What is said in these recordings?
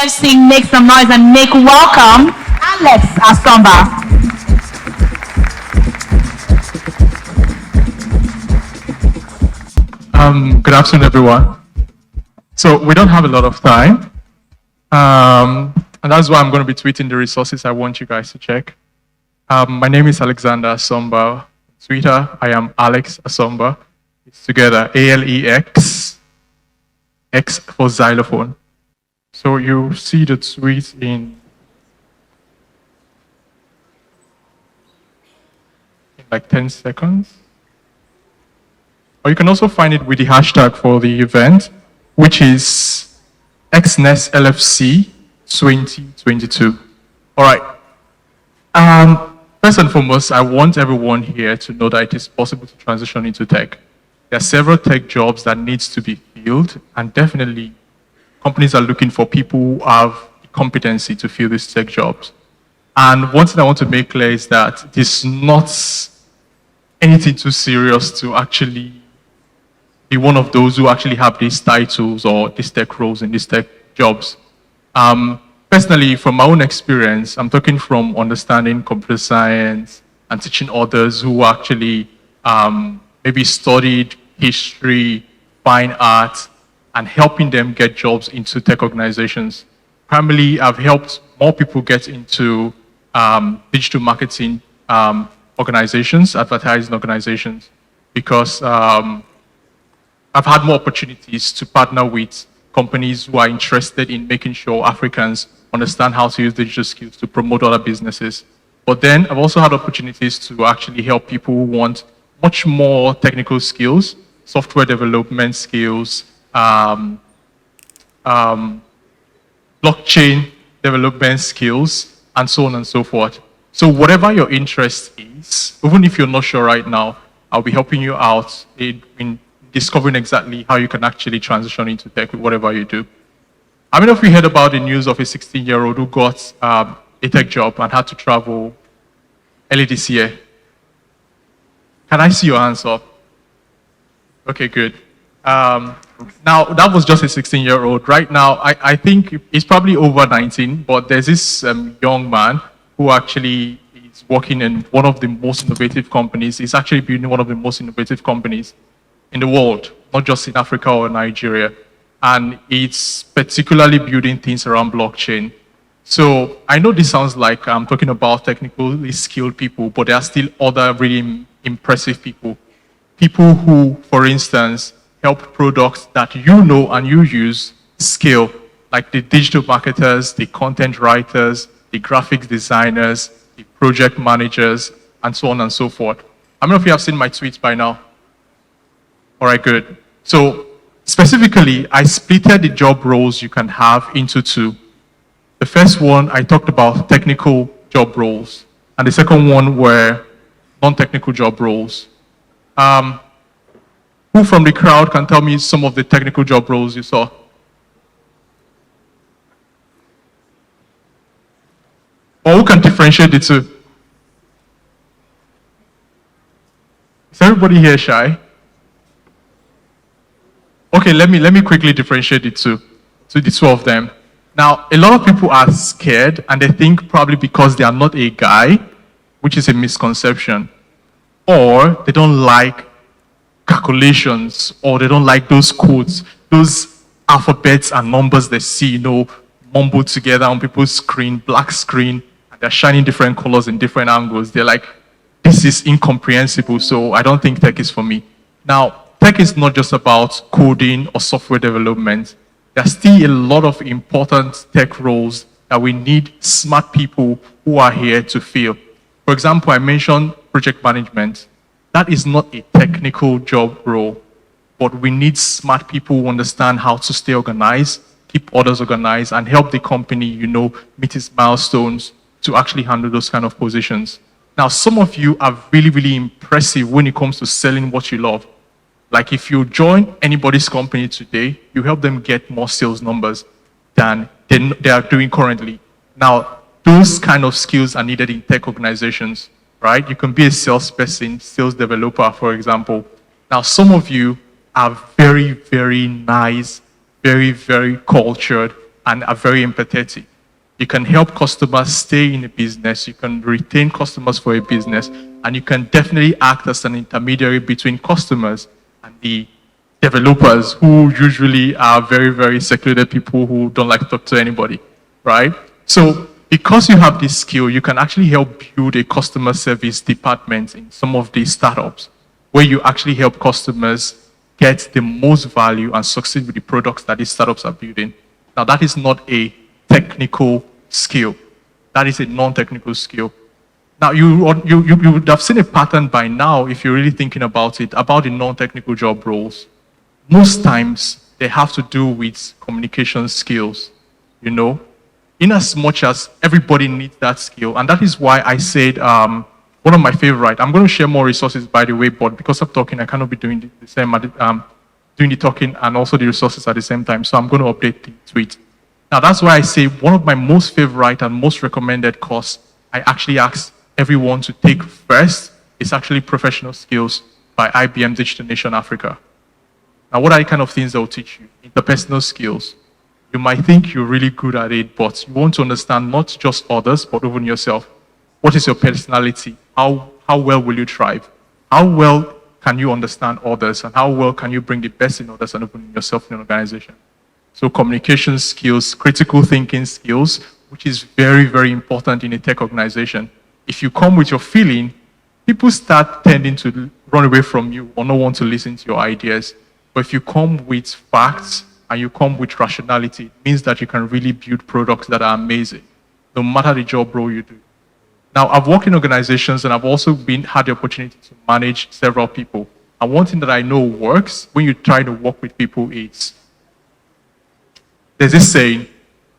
KFC, make some noise and make welcome Alex Asomba. Good afternoon, everyone. So we don't have a lot of time, and that's why I'm going to be tweeting the resources I want you guys to check. My name is Alexander Asomba. Twitter, I am Alex Asomba. It's together, ALEX, X for xylophone. So you see the tweet in like 10 seconds. Or you can also find it with the hashtag for the event, which is XNESLFC 2022. All right. First and foremost, I want everyone here to know that it is possible to transition into tech. There are several tech jobs that needs to be filled, and definitely companies are looking for people who have the competency to fill these tech jobs. And one thing I want to make clear is that it is not anything too serious to actually be one of those who actually have these titles or these tech roles in these tech jobs. Personally, from my own experience, I'm talking from understanding computer science and teaching others who actually maybe studied history, fine art, and helping them get jobs into tech organizations. Primarily, I've helped more people get into digital marketing organizations, advertising organizations, because I've had more opportunities to partner with companies who are interested in making sure Africans understand how to use digital skills to promote other businesses. But then I've also had opportunities to actually help people who want much more technical skills, software development skills, blockchain development skills, and so on and so forth. So whatever your interest is, even if you're not sure right now, I'll be helping you out in discovering exactly how you can actually transition into tech with whatever you do. How many of you heard about the news of a 16-year-old who got a tech job and had to travel early this year? Can I see your hands up? Okay, good. Now, that was just a 16-year-old. Right now, I think he's probably over 19, but there's this young man who actually is working in one of the most innovative companies. He's actually building one of the most innovative companies in the world, not just in Africa or Nigeria. And it's particularly building things around blockchain. So I know this sounds like I'm talking about technically skilled people, but there are still other really impressive people. People who, for instance, help products that you know and you use scale, like the digital marketers, the content writers, the graphics designers, the project managers, and so on and so forth. How many of you have seen my tweets by now? All right, good. So specifically, I splitted the job roles you can have into two. The first one, I talked about technical job roles, and the second one were non-technical job roles. Who from the crowd can tell me some of the technical job roles you saw? Or who can differentiate the two? Is everybody here shy? Okay, let me quickly differentiate the two of them. Now, a lot of people are scared, and they think probably because they are not a guy, which is a misconception, or they don't like calculations, or they don't like those codes, those alphabets and numbers they see, mumbled together on people's screen, black screen, and they're shining different colors in different angles. They're like, this is incomprehensible, so I don't think tech is for me. Now, tech is not just about coding or software development. There's still a lot of important tech roles that we need smart people who are here to fill. For example, I mentioned project management. That is not a technical job role, but we need smart people who understand how to stay organized, keep others organized, and help the company, meet its milestones to actually handle those kind of positions. Now, some of you are really, really impressive when it comes to selling what you love. Like if you join anybody's company today, you help them get more sales numbers than they are doing currently. Now, those kind of skills are needed in tech organizations, right? You can be a salesperson, sales developer, for example. Now, some of you are very, very nice, very, very cultured, and are very empathetic. You can help customers stay in a business, you can retain customers for a business, and you can definitely act as an intermediary between customers and the developers, who usually are very, very secluded people who don't like to talk to anybody, right? So because you have this skill, you can actually help build a customer service department in some of these startups, where you actually help customers get the most value and succeed with the products that these startups are building. Now, that is not a technical skill. That is a non-technical skill. Now, you would have seen a pattern by now, if you're really thinking about it, about the non-technical job roles. Most times, they have to do with communication skills, you know, in as much as everybody needs that skill. And that is why I said, one of my favorite, I'm going to share more resources, by the way, but because I'm talking, I cannot be doing the same, doing the talking and also the resources at the same time. So I'm going to update the tweet. Now, that's why I say one of my most favorite and most recommended course I actually ask everyone to take first is actually Professional Skills by IBM Digital Nation Africa. Now, what are the kind of things that will teach you? Interpersonal skills. You might think you're really good at it, but you want to understand not just others, but even yourself. What is your personality? How well will you thrive? How well can you understand others? And how well can you bring the best in others and even yourself in an organization? So communication skills, critical thinking skills, which is very, very important in a tech organization. If you come with your feeling, people start tending to run away from you or not want to listen to your ideas. But if you come with facts and you come with rationality, it means that you can really build products that are amazing, no matter the job role you do. Now, I've worked in organizations and I've also had the opportunity to manage several people. And one thing that I know works when you try to work with people is, there's this saying,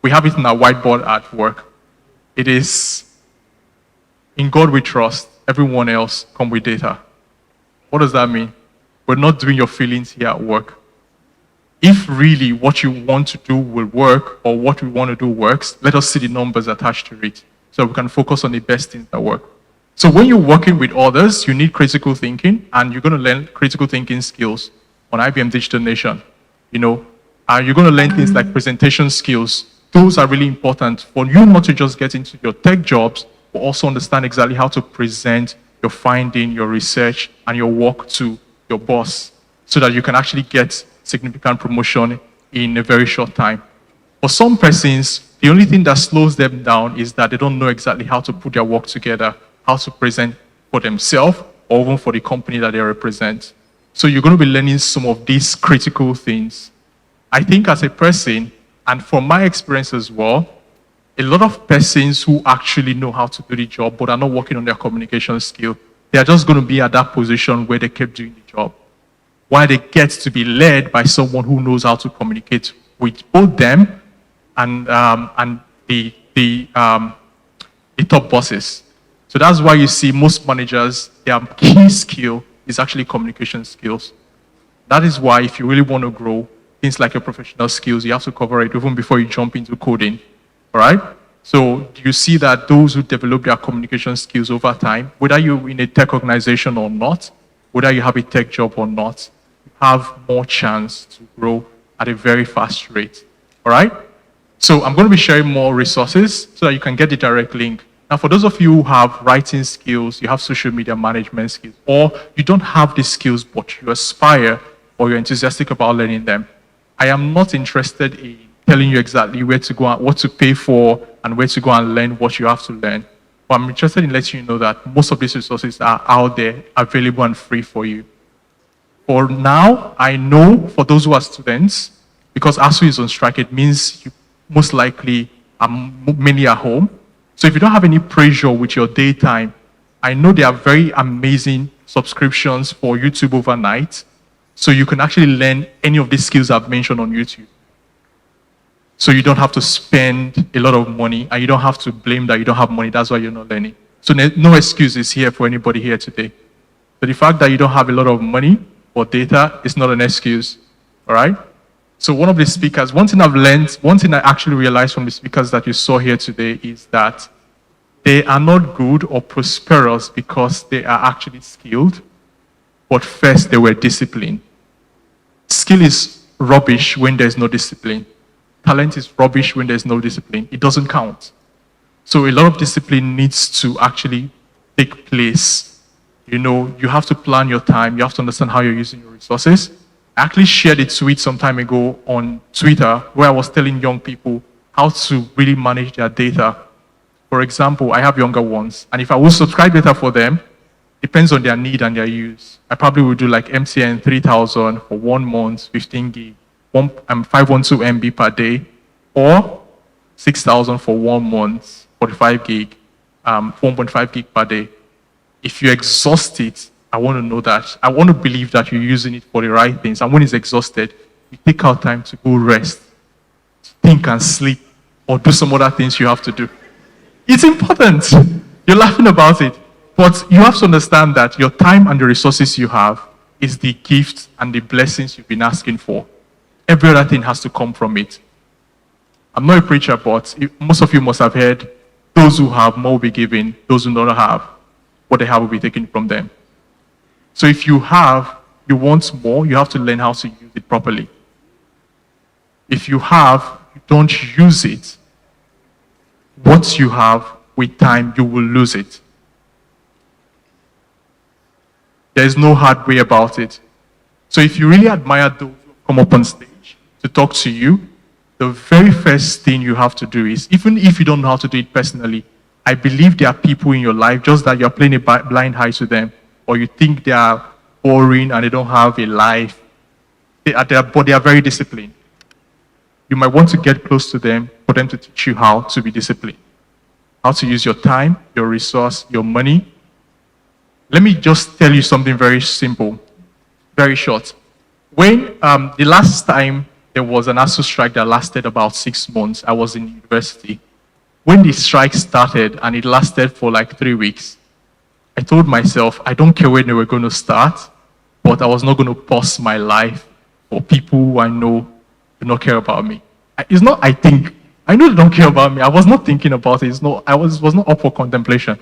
we have it in our whiteboard at work. It is, in God we trust, everyone else come with data. What does that mean? We're not doing your feelings here at work. If really what you want to do will work or what we want to do works, let us see the numbers attached to it so we can focus on the best things that work. So when you're working with others, you need critical thinking, and you're going to learn critical thinking skills on IBM Digital Nation. You know, you're going to learn things like presentation skills. Those are really important for you not to just get into your tech jobs, but also understand exactly how to present your finding, your research, and your work to your boss so that you can actually get significant promotion in a very short time. For some persons, the only thing that slows them down is that they don't know exactly how to put their work together, how to present for themselves or even for the company that they represent. So you're going to be learning some of these critical things. I think as a person, and from my experience as well, a lot of persons who actually know how to do the job but are not working on their communication skill, they are just going to be at that position where they keep doing the job, while they get to be led by someone who knows how to communicate with both them and the top bosses. So that's why you see most managers, their key skill is actually communication skills. That is why if you really want to grow, things like your professional skills, you have to cover it even before you jump into coding. All right? So you see that those who develop their communication skills over time, whether you're in a tech organization or not, whether you have a tech job or not, you have more chance to grow at a very fast rate. All right? So I'm going to be sharing more resources so that you can get the direct link. Now, for those of you who have writing skills, you have social media management skills, or you don't have these skills but you aspire or you're enthusiastic about learning them, I am not interested in telling you exactly where to go and what to pay for and where to go and learn what you have to learn. But I'm interested in letting you know that most of these resources are out there, available and free for you. For now, I know for those who are students, because ASU is on strike, it means you most likely many are home. So if you don't have any pressure with your daytime, I know there are very amazing subscriptions for YouTube overnight. So you can actually learn any of these skills I've mentioned on YouTube. So you don't have to spend a lot of money and you don't have to blame that you don't have money. That's why you're not learning. So no excuses here for anybody here today. So the fact that you don't have a lot of money or data is not an excuse. All right? So one of the speakers, one thing I've learned, one thing I actually realized from the speakers that you saw here today is that they are not good or prosperous because they are actually skilled, but first they were disciplined. Skill is rubbish when there's no discipline. Talent is rubbish when there's no discipline. It doesn't count. So a lot of discipline needs to actually take place. You know, you have to plan your time. You have to understand how you're using your resources. I actually shared a tweet some time ago on Twitter where I was telling young people how to really manage their data. For example, I have younger ones, and if I will subscribe data for them, depends on their need and their use. I probably would do like MTN 3000 for 1 month, 15 gig, 512 MB per day, or 6000 for 1 month, 45 gig, 1.5 gig per day. If you exhaust it, I want to know that. I want to believe that you're using it for the right things. And when it's exhausted, you take out time to go rest, think and sleep, or do some other things you have to do. It's important. You're laughing about it. But you have to understand that your time and the resources you have is the gift and the blessings you've been asking for. Every other thing has to come from it. I'm not a preacher, but most of you must have heard, those who have more will be given, those who don't have, what they have will be taken from them. So if you want more, you have to learn how to use it properly. If you don't use it, what you have with time, you will lose it. There's no hard way about it. So if you really admire those who come up on stage to talk to you, the very first thing you have to do is, even if you don't know how to do it personally, I believe there are people in your life, just that you're playing a blind eye to them, or you think they are boring and they don't have a life, but they are very disciplined. You might want to get close to them for them to teach you how to be disciplined, how to use your time, your resource, your money. Let me just tell you something very simple, very short. When the last time there was an ASU strike that lasted about 6 months, I was in university. When the strike started and it lasted for like 3 weeks, I told myself, I don't care when they were going to start, but I was not going to pause my life for people who I know do not care about me. It's not, I know they don't care about me. I was not thinking about it. I was not up for contemplation.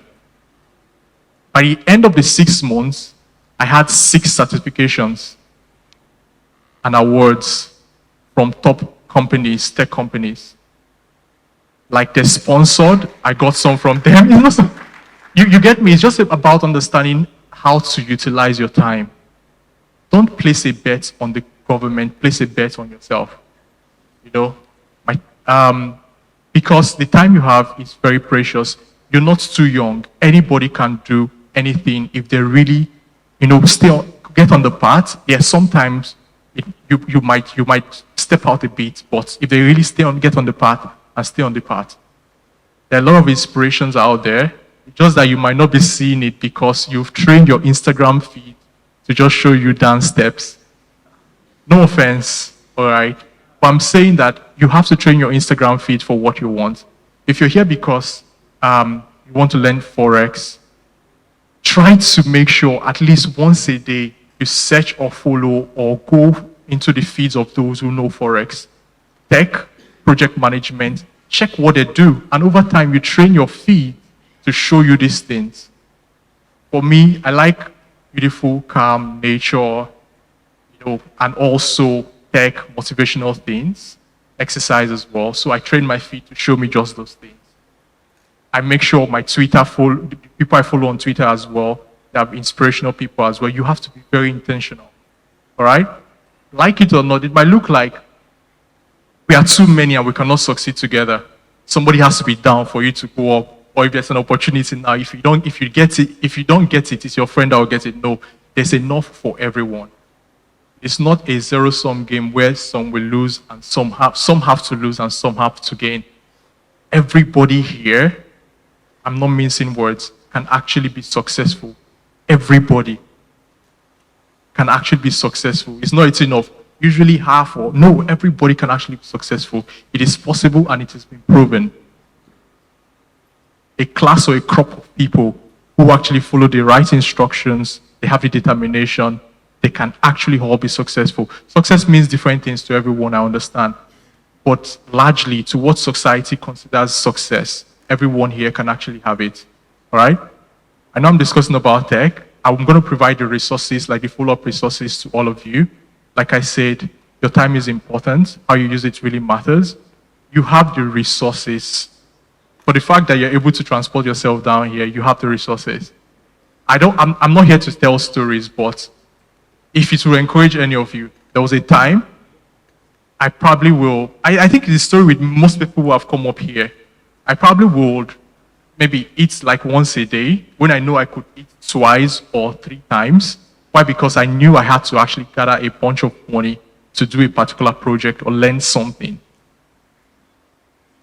By the end of the 6 months, I had 6 certifications and awards from top companies, tech companies. Like they're sponsored, I got some from them. You get me? It's just about understanding how to utilize your time. Don't place a bet on the government, place a bet on yourself. You know, because the time you have is very precious. You're not too young. Anybody can do anything if they really, get on the path. Yes, sometimes you might step out a bit, but if they really get on the path and stay on the path, there are a lot of inspirations out there. Just that you might not be seeing it because you've trained your Instagram feed to just show you dance steps. No offense, all right? But I'm saying that you have to train your Instagram feed for what you want. If you're here because you want to learn Forex, try to make sure at least once a day you search or follow or go into the feeds of those who know Forex, tech, project management, check what they do. And over time, you train your feed to show you these things. For me, I like beautiful, calm nature, and also tech, motivational things, exercise as well. So I train my feed to show me just those things. I make sure my Twitter the people I follow on Twitter as well, they have inspirational people as well. You have to be very intentional. All right? Like it or not, it might look like we are too many and we cannot succeed together. Somebody has to be down for you to go up. Or if there's an opportunity now, if you don't get it, it's your friend that will get it. No, there's enough for everyone. It's not a zero-sum game where some will lose and some have to lose and some have to gain. Everybody here, I'm not mincing words, can actually be successful. Everybody can actually be successful. It's not enough. Usually half or no, everybody can actually be successful. It is possible and it has been proven. A class or a crop of people who actually follow the right instructions, they have the determination, they can actually all be successful. Success means different things to everyone, I understand. But largely, to what society considers success, everyone here can actually have it. All right? I know I'm discussing about tech. I'm going to provide the resources, like the follow-up resources to all of you. Like I said, your time is important. How you use it really matters. you have the resources. For the fact that you're able to transport yourself down here, you have the resources. I'm not here to tell stories, but if it will encourage any of you, there was a time I probably will, I think the story with most people who have come up here, I probably would maybe eat like once a day when I know I could eat twice or 3 times. Why? Because I knew I had to actually gather a bunch of money to do a particular project or learn something.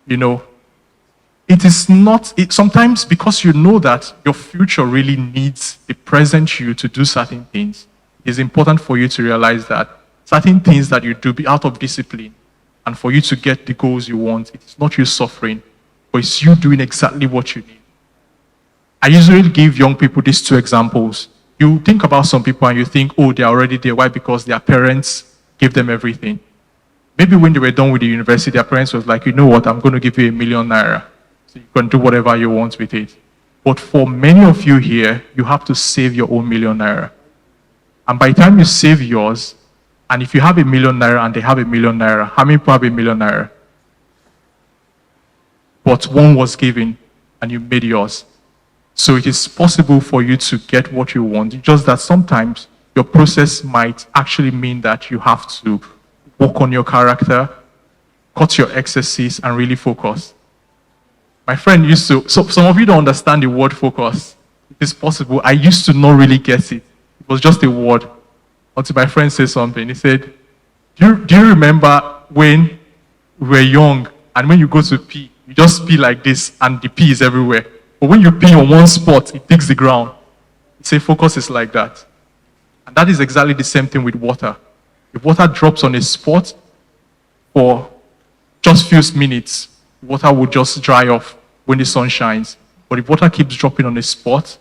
You know, it is not, sometimes because you know that your future really needs the present you to do certain things, it's important for you to realize that certain things that you do be out of discipline and for you to get the goals you want, it is not you suffering, but it's you doing exactly what you need. I usually give young people these 2 examples. You think about some people and you think, oh, they're already there. Why? Because their parents gave them everything. Maybe when they were done with the university, their parents was like, you know what, I'm going to give you ₦1,000,000. So you can do whatever you want with it. But for many of you here, you have to save your own ₦1,000,000. And by the time you save yours, and if you have ₦1,000,000 and they have ₦1,000,000, how many people have ₦1,000,000? But one was given and you made yours. So it is possible for you to get what you want. It's just that sometimes your process might actually mean that you have to work on your character, cut your excesses, and really focus. My friend used to, so some of you don't understand the word focus. It is possible. I used to not really get it. It was just a word. Until my friend said something. He said, do you remember when we were young and when you go to pee, you just pee like this and the pee is everywhere. But when you pee on one spot, it digs the ground. He said focus is like that. And that is exactly the same thing with water. If water drops on a spot for just few minutes, water will just dry off when the sun shines. But if water keeps dropping on a spot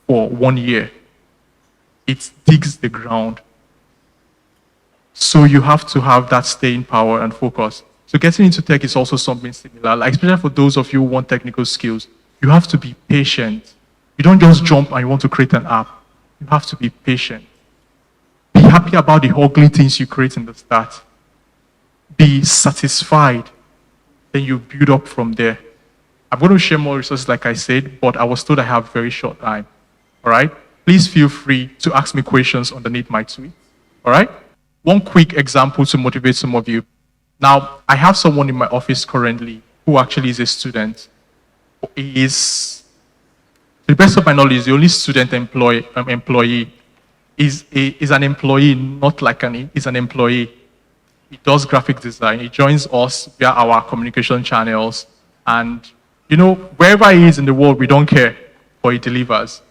for 1 year, it digs the ground. So you have to have that staying power and focus. So getting into tech is also something similar, like especially for those of you who want technical skills. You have to be patient. You don't just jump and you want to create an app. You have to be patient. Be happy about the ugly things you create in the start. Be satisfied. Then you build up from there. I'm going to share more resources like I said, but I was told I have very short time. All right? Please feel free to ask me questions underneath my tweet. All right? One quick example to motivate some of you. Now, I have someone in my office currently who actually is a student. He is, to the best of my knowledge, the only student employee. Is an employee, not like he's an employee. He does graphic design. He joins us via our communication channels. And, you know, wherever he is in the world, we don't care, but he delivers.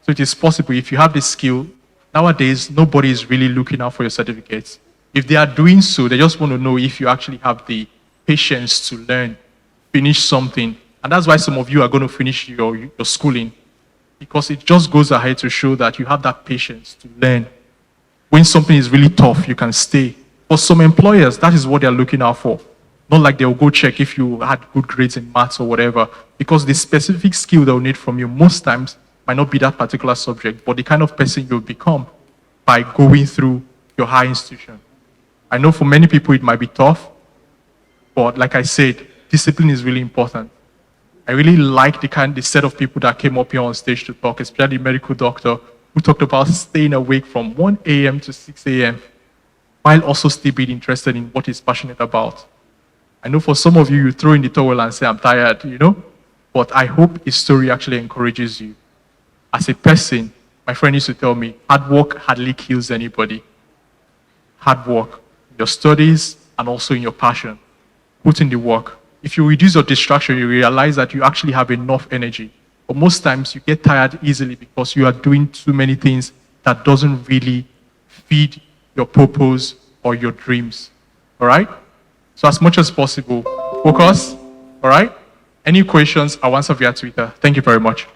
So it is possible if you have this skill. Nowadays, nobody is really looking out for your certificates. If they are doing so, they just want to know if you actually have the patience to learn, finish something. And that's why some of you are going to finish your schooling. Because it just goes ahead to show that you have that patience to learn. When something is really tough, you can stay. For some employers, that is what they're looking out for. Not like they'll go check if you had good grades in maths or whatever. Because the specific skill they'll need from you most times might not be that particular subject, but the kind of person you'll become by going through your high institution. I know for many people it might be tough, but like I said, discipline is really important. I really like the set of people that came up here on stage to talk, especially the medical doctor who talked about staying awake from 1 a.m. to 6 a.m. while also still being interested in what he's passionate about. I know for some of you, you throw in the towel and say, I'm tired, you know? But I hope his story actually encourages you. As a person, my friend used to tell me, hard work hardly kills anybody. Hard work, in your studies and also in your passion. Put in the work. If you reduce your distraction, you realize that you actually have enough energy. But most times you get tired easily because you are doing too many things that doesn't really feed your purpose or your dreams. All right? So as much as possible, focus. All right? Any questions, I'll answer via Twitter. Thank you very much.